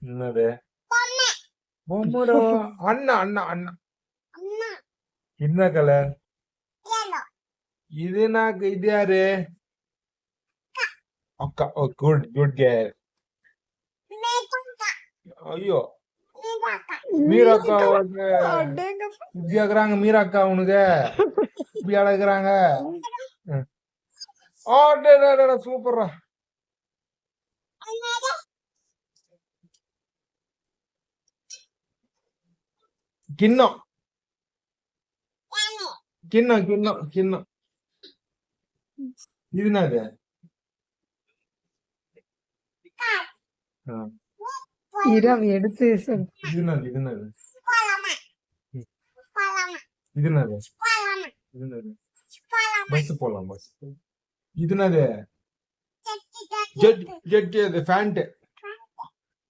என்னது பொம்முடா அண்ணா அண்ணா அண்ணா என்ன கலர் இது நான் இது யாரு அக்கா ஓ குட் குட் கேர் ஐயோ மீராக்கா இப்படி ஆக்குறாங்க மீராக்கா உனக்கு இப்படி அழகுறாங்க சூப்பர்ரா கிண்ணம் கிண்ணம் கிண்ணம் கிண்ணம் இது என்னது இரம் எடுத்து இது என்னது இது என்னது இது என்னது இது என்னது பஸ் போலாம் பஸ் இது என்னது ஜெட் ஜெட் அது ஃபேண்ட்